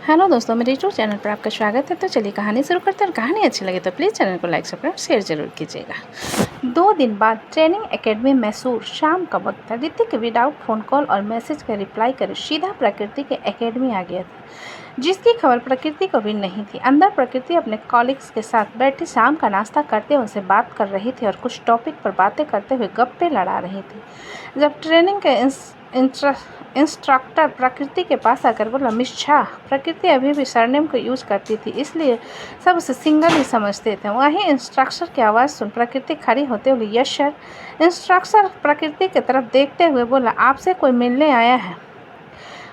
Hello दोस्तों, मेरे YouTube channel पर आपका स्वागत है। तो चलिए कहानी शुरू करते हैं। और कहानी अच्छी लगे तो प्लीज़ चैनल को लाइक सब्सक्राइब शेयर जरूर कीजिएगा। 2 दिन बाद ट्रेनिंग एकेडमी मैसूर, शाम का वक्त था। ऋतिक विदाउट फ़ोन कॉल और मैसेज का रिप्लाई करे सीधा प्रकृति के एकेडमी आ गया था, जिसकी खबर प्रकृति को भी नहीं थी। अंदर प्रकृति अपने कॉलीग्स के साथ बैठी शाम का नाश्ता करते उनसे बात कर रही थी और कुछ टॉपिक पर बातें करते हुए गप्पे लड़ा रही थी जब ट्रेनिंग के इंस्ट्रक्टर प्रकृति के पास आकर बोला, मिस झा। प्रकृति अभी भी सरनेम को यूज करती थी, इसलिए सब उसे सिंगल ही समझते थे। वहीं इंस्ट्रक्टर की आवाज़ सुन प्रकृति खड़ी होते हुए, यस सर। इंस्ट्रक्टर प्रकृति की तरफ देखते हुए बोला, आपसे कोई मिलने आया है।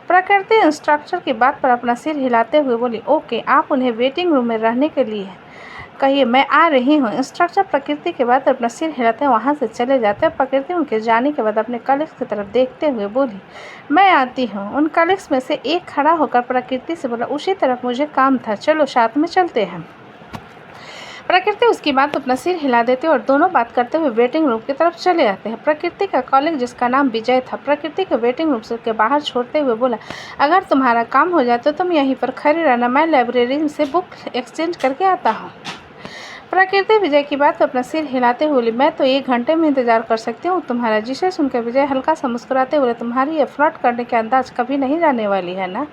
प्रकृति इंस्ट्रक्टर की बात पर अपना सिर हिलाते हुए बोली, ओके, आप उन्हें वेटिंग रूम में रहने के लिए कहिए, मैं आ रही हूँ। इंस्ट्रक्टर प्रकृति के बाद अपना सिर हिलाते वहाँ से चले जाते। प्रकृति उनके जाने के बाद अपने कलीग्स की तरफ देखते हुए बोली, मैं आती हूँ। उन कलीग्स में से एक खड़ा होकर प्रकृति से बोला, उसी तरफ मुझे काम था, चलो साथ में चलते हैं। प्रकृति उसकी बात अपना सिर हिला देते और दोनों बात करते हुए वेटिंग रूम की तरफ चले आते हैं। प्रकृति का कॉलीग, जिसका नाम विजय था, प्रकृति के वेटिंग रूम से के बाहर छोड़ते हुए बोला, अगर तुम्हारा काम हो जाए तो तुम यहीं पर खड़ी रहना, मैं लाइब्रेरी से बुक एक्सचेंज करके आता हूँ। प्रकृति विजय की बात पर अपना सिर हिलाते हुए बोली, मैं तो 1 घंटे में इंतजार कर सकती हूँ तुम्हारा। जिसे सुनकर विजय हल्का सा मुस्कुराते हुए, तुम्हारी ये फ्लर्ट करने के अंदाज कभी नहीं जाने वाली है ना।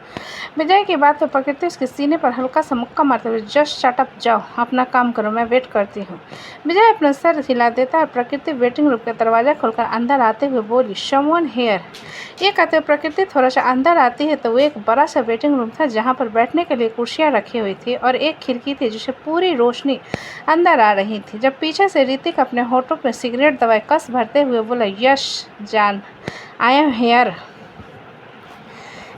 विजय की बात पर प्रकृति उसके सीने पर हल्का सा मुक्का मारते हुए, जस्ट शट अप, जाओ अपना काम करो, मैं वेट करती हूँ। विजय अपना सर हिला देता है। प्रकृति वेटिंग रूम का दरवाजा खोलकर अंदर आते हुए बोली, समवन हियर। ये कहते हुए प्रकृति थोड़ा सा अंदर आती है तो वो एक बड़ा सा वेटिंग रूम था, जहाँ पर बैठने के लिए कुर्सियाँ रखी हुई थी और एक खिड़की थी जिसे पूरी रोशनी अंदर आ रही थी। जब पीछे से ऋतिक अपने होठों में सिगरेट दवाई कस भरते हुए बोला, यश जान, आई एम हियर।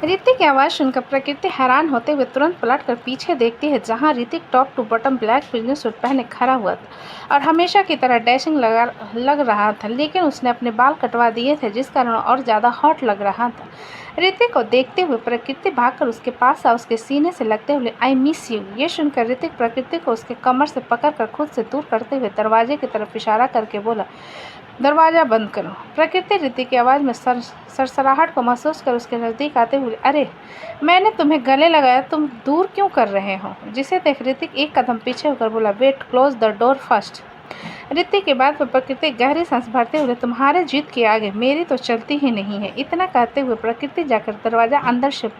ऋतिक की आवाज़ सुनकर प्रकृति हैरान होते हुए तुरंत पलटकर पीछे देखती है, जहां Hrithik top to bottom black business suit पहने खड़ा हुआ था और हमेशा की तरह डैशिंग लग रहा था, लेकिन उसने अपने बाल कटवा दिए थे, जिस कारण और ज़्यादा हॉट लग रहा था। ऋतिक को देखते हुए प्रकृति भागकर उसके पास आ उसके सीने से लगते हुए, आई मिस यू। ये सुनकर ऋतिक प्रकृति को उसके कमर से पकड़कर खुद से दूर करते हुए दरवाजे की तरफ इशारा करके बोला, दरवाज़ा बंद करो। प्रकृति ऋतिक की आवाज़ में सरसराहट को महसूस कर उसके नज़दीक आते हुए, अरे मैंने तुम्हें गले लगाया, तुम दूर क्यों कर रहे हो। जिसे देख ऋतिक एक कदम पीछे होकर बोला, wait, close the door first. Hrithik के बाद प्रकृति गहरी सांस भरते हुए, तुम्हारे जीत के आगे मेरी तो चलती ही नहीं है। इतना कहते हुए प्रकृति जाकर दरवाज़ा अंदर से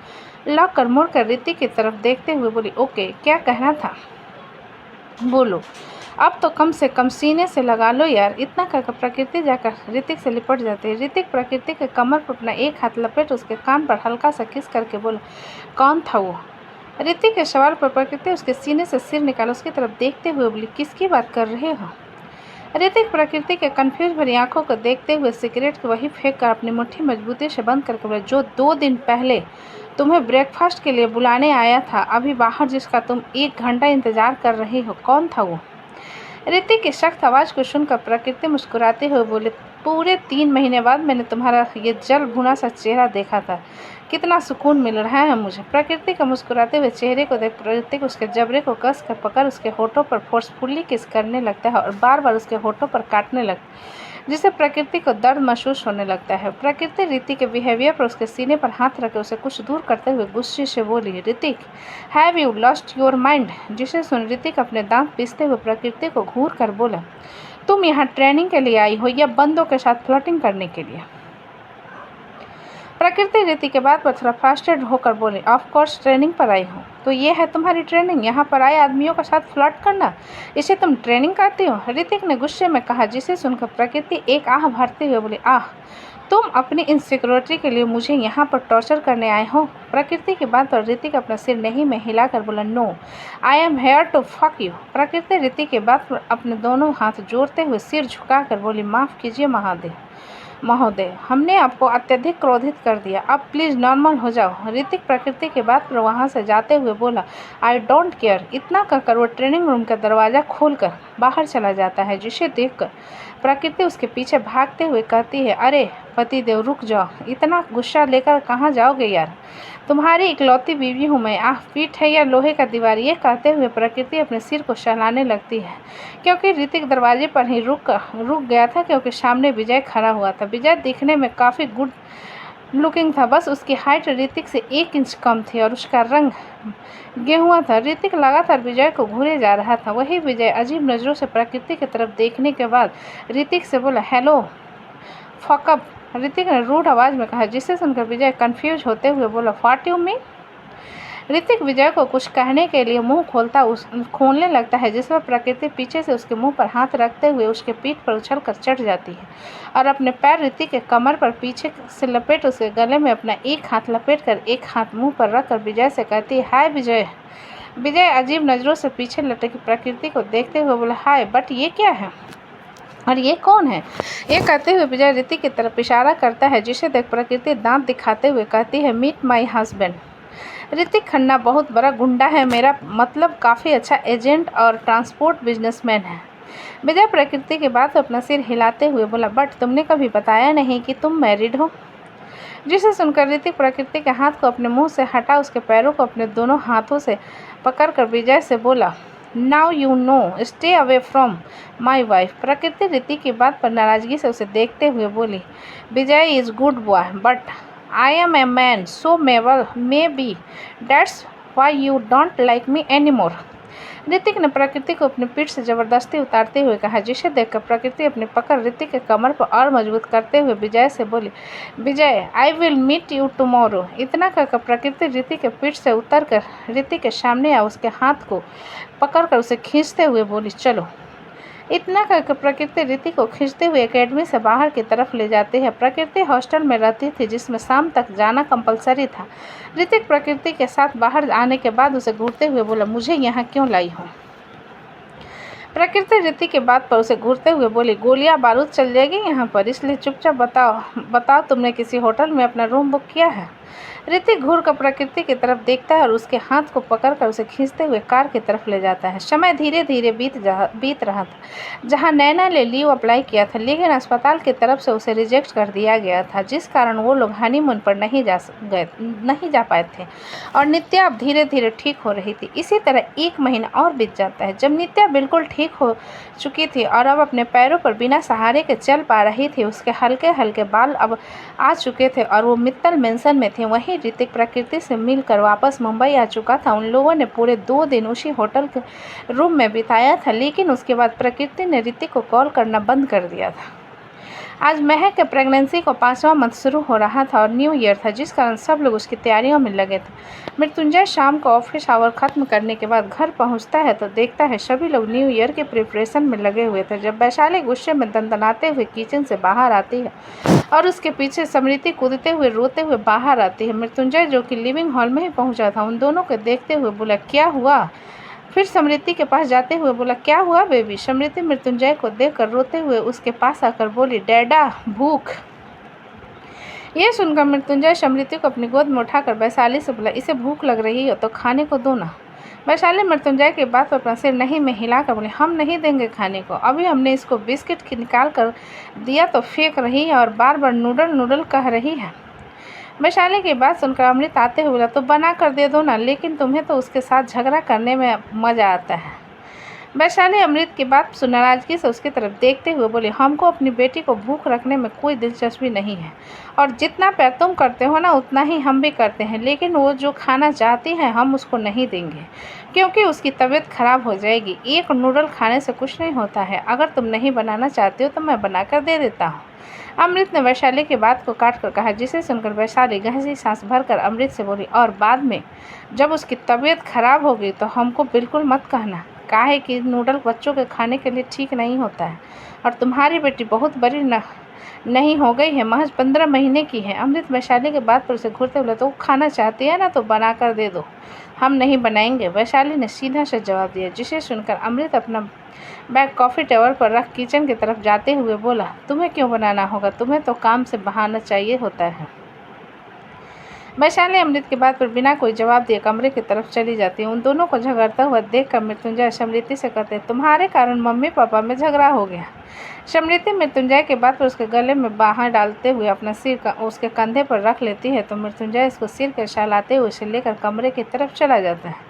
लॉक कर मुड़कर ऋतिक की तरफ देखते हुए बोली, ओके, क्या कहना था, बोलो, अब तो कम से कम सीने से लगा लो यार। इतना कहकर प्रकृति जाकर ऋतिक से लिपट जाते हैं। ऋतिक प्रकृति के कमर पर अपना एक हाथ लपेट उसके कान पर हल्का सा किस करके बोला, कौन था वो। ऋतिक के सवाल पर प्रकृति उसके सीने से सिर निकाल उसकी तरफ देखते हुए बोली, किसकी बात कर रहे हो। ऋतिक प्रकृति के कन्फ्यूज भरी आंखों को देखते हुए सिगरेट को वही फेंक कर अपनी मुट्ठी मजबूती से बंद करके बोला, जो 2 दिन पहले तुम्हें ब्रेकफास्ट के लिए बुलाने आया था, अभी बाहर, जिसका तुम 1 घंटा इंतजार कर रही हो, कौन था वो। ऋतिक की सख्त आवाज़ को सुनकर प्रकृति मुस्कुराते हुए बोले, पूरे 3 महीने बाद मैंने तुम्हारा ये जल भुना सा चेहरा देखा था, कितना सुकून मिल रहा है मुझे। प्रकृति का मुस्कुराते हुए चेहरे को देख प्रकृति उसके जबड़े को कस कर पकड़ उसके होठों पर फोर्सफुली किस करने लगता है और बार बार उसके होठों पर काटने लगता है, जिससे प्रकृति को दर्द महसूस होने लगता है। प्रकृति ऋतिक के बिहेवियर पर उसके सीने पर हाथ रखे उसे कुछ दूर करते हुए गुस्से से बोली, Hrithik, have you lost your mind. जिसे सुन ऋतिक अपने दांत पीसते हुए प्रकृति को घूर कर बोला, तुम यहाँ ट्रेनिंग के लिए आई हो या बंदों के साथ फ्लर्टिंग करने के लिए। प्रकृति ऋतिक के बात पर थोड़ा फ्रस्ट्रेट होकर बोली, ऑफ कोर्स ट्रेनिंग पर आई हूँ। तो ये है तुम्हारी ट्रेनिंग, यहाँ पर आए आदमियों के साथ फ्लर्ट करना, इसे तुम ट्रेनिंग कहती हो। ऋतिक ने गुस्से में कहा, जिसे सुनकर प्रकृति एक आह भरते हुए बोली, आह, तुम अपनी इनसिक्योरिटी के लिए मुझे यहाँ पर टॉर्चर करने आए हो। प्रकृति की बात पर ऋतिक अपना सिर नहीं में हिलाकर बोला, no, I am here to fuck you. Prakriti Hrithik की बात पर अपने दोनों हाथ जोड़ते हुए सिर झुकाकर बोली, माफ़ कीजिए महोदय, हमने आपको अत्यधिक क्रोधित कर दिया, अब प्लीज़ नॉर्मल हो जाओ। ऋतिक प्रकृति के बात पर वहाँ से जाते हुए बोला, आई डोंट केयर। इतना कहकर वो ट्रेनिंग रूम का दरवाज़ा खोलकर बाहर चला जाता है, जिसे देखकर प्रकृति उसके पीछे भागते हुए कहती है, अरे पतिदेव, रुक जाओ, इतना गुस्सा लेकर कहाँ जाओगे यार, तुम्हारी इकलौती बीवी हूँ मैं, आह, पीठ है या लोहे का दीवार। ये कहते हुए प्रकृति अपने सिर को सहलाने लगती है, क्योंकि ऋतिक दरवाजे पर ही रुक गया था, क्योंकि सामने विजय खड़ा हुआ था। विजय दिखने में काफ़ी लुकिंग था। बस उसकी हाइट ऋतिक से 1 इंच कम थी और उसका रंग गेहुआ था। ऋतिक लगातार विजय को घूरे जा रहा था। वही विजय अजीब नज़रों से प्रकृति की तरफ देखने के बाद ऋतिक से बोला, हेलो फकअप। ऋतिक ने रूड आवाज़ में कहा, जिसे सुनकर विजय कंफ्यूज होते हुए बोला, व्हाट यू मीन। ऋतिक विजय को कुछ कहने के लिए मुंह खोलने लगता है, जिस पर प्रकृति पीछे से उसके मुंह पर हाथ रखते हुए उसके पीठ पर उछलकर चढ़ जाती है और अपने पैर ऋतिक के कमर पर पीछे से लपेट उसके गले में अपना एक हाथ लपेट कर एक हाथ मुंह पर रखकर विजय से कहती है, हाय विजय। विजय अजीब नज़रों से पीछे लटकी प्रकृति को देखते हुए बोला, हाय, बट ये क्या है और ये कौन है। ये कहते हुए विजय ऋतिक की तरफ इशारा करता है, जिसे देख प्रकृति दांत दिखाते हुए कहती है, meet my husband. Hrithik Khanna बहुत बड़ा गुंडा है, मेरा मतलब काफ़ी अच्छा एजेंट और ट्रांसपोर्ट बिजनेसमैन है। विजय प्रकृति के बाद अपना सिर हिलाते हुए बोला, बट तुमने कभी बताया नहीं कि तुम मैरिड हो। जिसे सुनकर ऋतिक प्रकृति के हाथ को अपने मुंह से हटा उसके पैरों को अपने दोनों हाथों से पकड़कर विजय से बोला, now you know, stay away from my wife. प्रकृति ऋतिक की बात पर नाराजगी से उसे देखते हुए बोली, Vijay is good boy but I am a man, so maybe that's why you don't like me anymore। Hrithik ने प्रकृति को अपनी पीठ से जबरदस्ती उतारते हुए कहा, जिसे देखकर प्रकृति अपनी पकड़ ऋतिक के कमर पर और मजबूत करते हुए विजय से बोली, Vijay I will meet you tomorrow. इतना कहकर प्रकृति ऋतिक के पीठ से उतरकर ऋतिक के सामने आ उसके हाथ को पकड़कर उसे खींचते हुए बोली, चलो। इतना कहकर प्रकृति ऋतिक को खींचते हुए एकेडमी से बाहर की तरफ ले जाती है। प्रकृति हॉस्टल में रहती थी, जिसमें शाम तक जाना कंपलसरी था। ऋतिक प्रकृति के साथ बाहर आने के बाद उसे घूरते हुए बोला, मुझे यहाँ क्यों लाई हो। प्रकृति ऋतिक के बात पर उसे घूरते हुए बोली, गोलियां बारूद चल जाएगी यहाँ पर, इसलिए चुपचाप बताओ तुमने किसी होटल में अपना रूम बुक किया है। ऋतिक घूर कर प्रकृति की तरफ देखता है और उसके हाथ को पकड़कर उसे खींचते हुए कार की तरफ ले जाता है। समय धीरे धीरे बीत रहा था। जहां नैना ने लीव अप्लाई किया था, लेकिन अस्पताल की तरफ से उसे रिजेक्ट कर दिया गया था, जिस कारण वो लोग हनीमून पर नहीं जा पाए थे और नित्या अब धीरे धीरे ठीक हो रही थी। इसी तरह 1 महीना और बीत जाता है। जब नित्या बिल्कुल ठीक हो चुकी थी और अब अपने पैरों पर बिना सहारे के चल पा रही थी, उसके हल्के हल्के बाल अब आ चुके थे और वो मित्तल मेंशन में थे। वहीं ऋतिक प्रकृति से मिलकर वापस मुंबई आ चुका था। उन लोगों ने पूरे 2 दिन उसी होटल के रूम में बिताया था, लेकिन उसके बाद प्रकृति ने ऋतिक को कॉल करना बंद कर दिया था। आज महक के प्रेगनेंसी को 5वां मंथ शुरू हो रहा था और न्यू ईयर था, जिस कारण सब लोग उसकी तैयारियों में लगे थे। मृत्युंजय शाम को ऑफिस आवर खत्म करने के बाद घर पहुंचता है तो देखता है सभी लोग न्यू ईयर के प्रिपरेशन में लगे हुए थे। जब वैशाली गुस्से में दंदनाते हुए किचन से बाहर आती है और उसके पीछे समृति कूदते हुए रोते हुए बाहर आती है। मृत्युंजय, जो कि लिविंग हॉल में ही पहुंचा था, उन दोनों को देखते हुए बोला, क्या हुआ। फिर समृति के पास जाते हुए बोला, क्या हुआ बेबी। समृति मृत्युंजय को देखकर रोते हुए उसके पास आकर बोली, डैडा भूख। यह सुनकर मृत्युंजय समृति को अपनी गोद में उठाकर वैशाली से बोला, इसे भूख लग रही हो तो खाने को दो ना। वैशाली मृत्युंजय की बात पर अपना सिर नहीं में हिलाकर बोले, हम नहीं देंगे खाने को। अभी हमने इसको बिस्किट निकाल कर दिया तो फेंक रही है और बार बार नूडल नूडल कह रही है। वैशाली की बात सुनकर अमृत आते हुए बोला, तो बना कर दे दो ना, लेकिन तुम्हें तो उसके साथ झगड़ा करने में मज़ा आता है। वैशाली अमृत की बात सुन नाराजगी से उसकी तरफ देखते हुए बोली, हमको अपनी बेटी को भूख रखने में कोई दिलचस्पी नहीं है और जितना प्यार तुम करते हो ना, उतना ही हम भी करते हैं, लेकिन वो जो खाना चाहती है हम उसको नहीं देंगे क्योंकि उसकी तबीयत खराब हो जाएगी। एक नूडल खाने से कुछ नहीं होता है। अगर तुम नहीं बनाना चाहती हो तो मैं बनाकर दे देता हूँ। अमृत ने वैशाली की बात को काट कर कहा, जिसे सुनकर वैशाली गहरी सांस भरकर अमृत से बोली, और बाद में जब उसकी तबीयत खराब होगी तो हमको बिल्कुल मत कहना, काहे कि नूडल बच्चों के खाने के लिए ठीक नहीं होता है और तुम्हारी बेटी बहुत बड़ी नहीं हो गई है, महज 15 महीने की है। अमृत वैशाली के बात पर उसे घूरते बोला, तो वो खाना चाहती है ना तो बना कर दे दो, हम नहीं बनाएंगे। वैशाली ने सीधा से जवाब दिया, जिसे सुनकर अमृत अपना बैग कॉफ़ी टेबल पर रख किचन की तरफ जाते हुए बोला, तुम्हें क्यों बनाना होगा, तुम्हें तो काम से बहाना चाहिए होता है। वैशाली अमृत की बात पर बिना कोई जवाब दिए कमरे की तरफ चली जाती है। उन दोनों को झगड़ता हुआ देखकर मृत्युंजय समृति से कहते, तुम्हारे कारण मम्मी पापा में झगड़ा हो गया। समृद्धि मृत्युंजय के बात पर उसके गले में बाहें डालते हुए अपना सिर उसके कंधे पर रख लेती है तो मृत्युंजय इसको सिर के सहलाते हुए उसे लेकर कमरे की तरफ चला जाता है।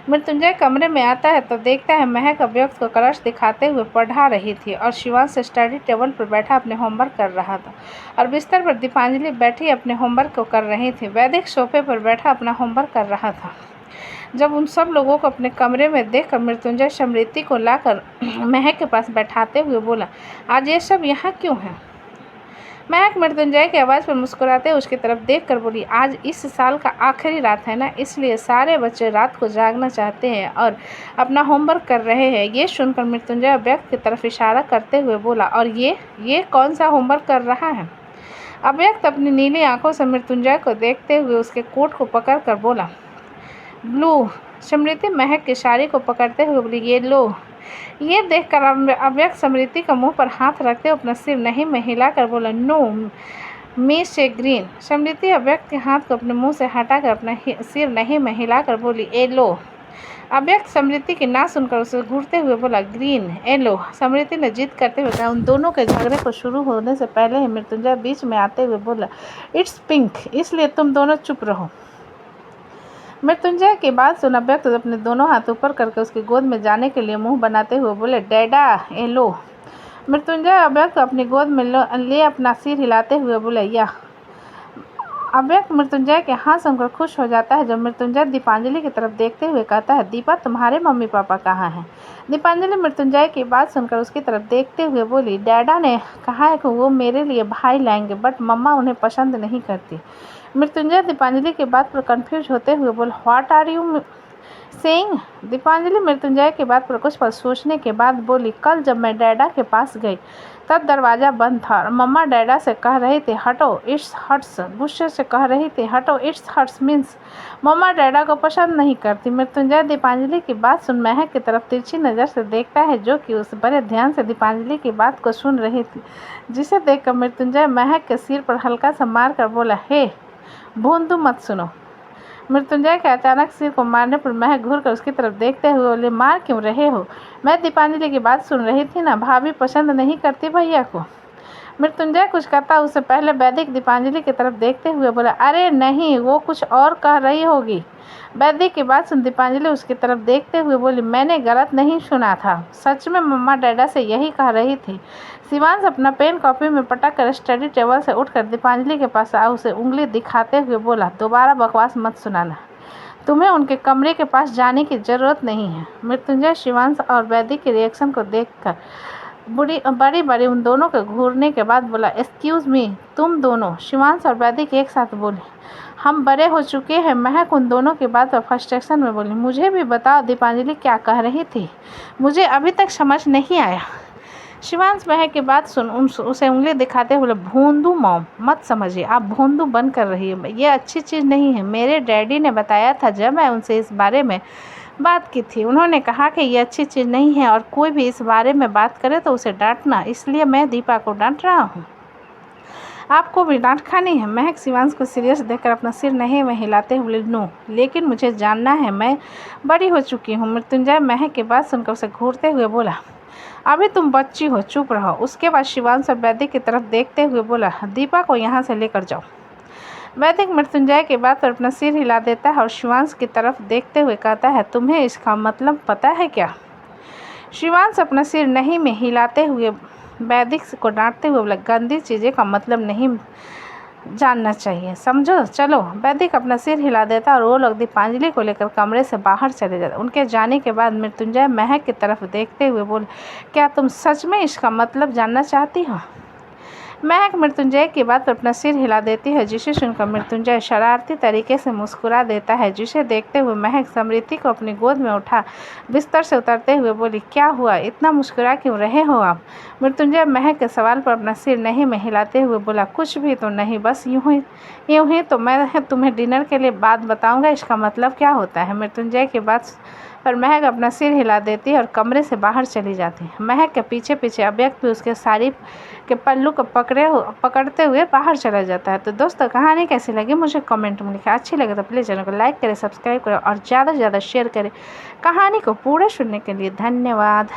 मृत्युंजय कमरे में आता है तो देखता है महक अव्यक्त को कलश दिखाते हुए पढ़ा रही थी और शिवांश स्टडी टेबल पर बैठा अपने होमवर्क कर रहा था और बिस्तर पर दीपांजलि बैठी अपने होमवर्क को कर रही थी। वैदिक सोफे पर बैठा अपना होमवर्क कर रहा था। जब उन सब लोगों को अपने कमरे में देखकर मृत्युंजय समृद्धि को लाकर महक के पास बैठाते हुए बोला, आज ये सब यहाँ क्यों है? महक मृत्युंजय की आवाज़ पर मुस्कुराते उसकी तरफ देखकर बोली, आज इस साल का आखिरी रात है ना, इसलिए सारे बच्चे रात को जागना चाहते हैं और अपना होमवर्क कर रहे हैं। ये सुनकर मृत्युंजय अव्यक्त की तरफ इशारा करते हुए बोला, और ये कौन सा होमवर्क कर रहा है? अव्यक्त अपनी नीली आंखों से मृत्युंजय को देखते हुए उसके कोट को पकड़ कर बोला, ब्लू। समृद्धि महक की साड़ी को पकड़ते हुए बोली, ये लो। ये देखकर अव्यक्त समृद्धि का मुंह पर हाथ रखते हुए अपना सिर नहीं में हिलाकर बोला, नो मी से ग्रीन। समृद्धि अव्यक्त के हाथ को अपने मुंह से हटाकर अपना सिर नहीं में हिलाकर बोली, ए लो। अव्यक्त समृद्धि की ना सुनकर उसे घूरते हुए बोला, ग्रीन येलो। समृद्धि ने जिद करते हुए कहा। उन दोनों के झगड़े को शुरू होने से पहले ही मृत्युंजय बीच में आते हुए बोला, इट्स पिंक, इसलिए तुम दोनों चुप रहो। मृत्युंजय की बात सुन अव्यक्त अपने दोनों हाथ ऊपर करके उसकी गोद में जाने के लिए मुंह बनाते हुए बोले, डैडा येलो। मृत्युंजय अव्यक्त अपनी गोद में ले अपना सिर हिलाते हुए बोले, या। अव्यक्त मृत्युंजय के हाथ सुनकर खुश हो जाता है। जब मृत्युंजय दीपांजलि की तरफ देखते हुए कहता है, दीपा तुम्हारे मम्मी पापा कहाँ हैं? दीपांजलि मृत्युंजय की बात सुनकर उसकी तरफ देखते हुए बोली, डैडा ने कहा है कि वो मेरे लिए भाई लाएंगे, बट मम्मा उन्हें पसंद नहीं करती। मृत्युंजय दीपांजलि की बात पर कंफ्यूज होते हुए बोले, what are you saying? Deepanjali Mrityunjay की बात पर कुछ पल सोचने के बाद बोली, कल जब मैं डैडा के पास गई तब दरवाज़ा बंद था और मम्मा डैडा से कह रही थी, हटो इट्स हर्ट्स। गुस्से से कह रही थी, हटो इट्स हर्ट्स मीन्स मम्मा डैडा को पसंद नहीं करती। मृत्युंजय दीपांजलि की बात सुन महक की तरफ तिरछी नज़र से देखता है, जो कि उस बड़े ध्यान से दीपांजलि की बात को सुन रही थी, जिसे देखकर मृत्युंजय महक के सिर पर हल्का सा मार कर बोला, हे भोंदू मत सुनो। मृत्युंजय के अचानक सिर को मारने पर महक घूरकर उसकी तरफ देखते हुए बोले, मार क्यों रहे हो? मैं दीपांजलि की बात सुन रही थी ना, भाभी पसंद नहीं करती भैया को। मृत्युंजय कुछ कहता उससे पहले वैदिक दीपांजलि की तरफ देखते हुए बोला, अरे नहीं, वो कुछ और कह रही होगी। वैदिक की बात सुन दीपांजलि उसकी तरफ देखते हुए बोली, मैंने गलत नहीं सुना था, सच में मम्मा डैडा से यही कह रही थी। शिवांश अपना पेन कॉपी में पटक कर स्टडी टेबल से उठकर दीपांजलि के पास आ उसे उंगली दिखाते हुए बोला, दोबारा बकवास मत सुनाना, तुम्हें उनके कमरे के पास जाने की ज़रूरत नहीं है। मृत्युंजय शिवांश और वैदिक के रिएक्शन को देखकर बड़ी बड़ी उन दोनों के घूरने के बाद बोला, एक्सक्यूज़ मी, तुम दोनों? शिवांश और वैदिक एक साथ बोले, हम बड़े हो चुके हैं। महक उन दोनों की बात पर फ्रस्ट्रेशन में बोली, मुझे भी बताओ दीपांजलि क्या कह रही थी, मुझे अभी तक समझ नहीं आया। शिवांश महक की बात सुन उसे उंगली दिखाते हुए, भोंदू मॉम मत समझिए, आप भोंदू बन कर रही है, ये अच्छी चीज़ नहीं है। मेरे डैडी ने बताया था जब मैं उनसे इस बारे में बात की थी, उन्होंने कहा कि ये अच्छी चीज़ नहीं है और कोई भी इस बारे में बात करे तो उसे डांटना, इसलिए मैं दीपा को डांट रहा हूँ। आपको भी डांट खानी है? महक शिवांश को सीरियस देखकर अपना सिर नहीं में हिलाते हुए, नो, लेकिन मुझे जानना है, मैं बड़ी हो चुकी हूँ। मृत्युंजय महक की बात सुनकर उसे घूरते हुए बोला, अभी तुम बच्ची हो, चुप रहो। उसके बाद शिवांश और वैदिक की तरफ देखते हुए बोला, दीपा को यहाँ से लेकर जाओ। वैदिक मृत्युंजय की बात पर अपना सिर हिला देता है और शिवांश की तरफ देखते हुए कहता है, तुम्हें इसका मतलब पता है क्या? शिवांश अपना सिर नहीं में हिलाते हुए वैदिक को डांटते हुए बोला, गंदी चीज़ें का मतलब नहीं जानना चाहिए, समझो। चलो। वैदिक अपना सिर हिला देता और वो लोग दीपांजलि को लेकर कमरे से बाहर चले जाते। उनके जाने के बाद मृत्युंजय महक की तरफ देखते हुए बोले, क्या तुम सच में इसका मतलब जानना चाहती हो? महक मृत्युंजय की बात पर अपना सिर हिला देती है, जिसे सुनकर मृत्युंजय शरारती तरीके से मुस्कुरा देता है, जिसे देखते हुए महक समृद्धि को अपनी गोद में उठा बिस्तर से उतरते हुए बोली, क्या हुआ, इतना मुस्कुरा क्यों रहे हो आप? मृत्युंजय महक के सवाल पर अपना सिर नहीं में हिलाते हुए बोला, कुछ भी तो नहीं, बस यूँ ही तो मैं तुम्हें डिनर के लिए बात बताऊँगा, इसका मतलब क्या होता है? मृत्युंजय की बात पर महक अपना सिर हिला देती है और कमरे से बाहर चली जाती है। महक के पीछे पीछे अव्यक्त भी उसके साड़ी के पल्लू को पकड़ते हुए बाहर चला जाता है। तो दोस्तों, कहानी कैसी लगी मुझे कमेंट में लिखें। अच्छी लगे तो प्लीज़ चैनल को लाइक करें, सब्सक्राइब करें और ज़्यादा से ज़्यादा शेयर करें। कहानी को पूरे सुनने के लिए धन्यवाद।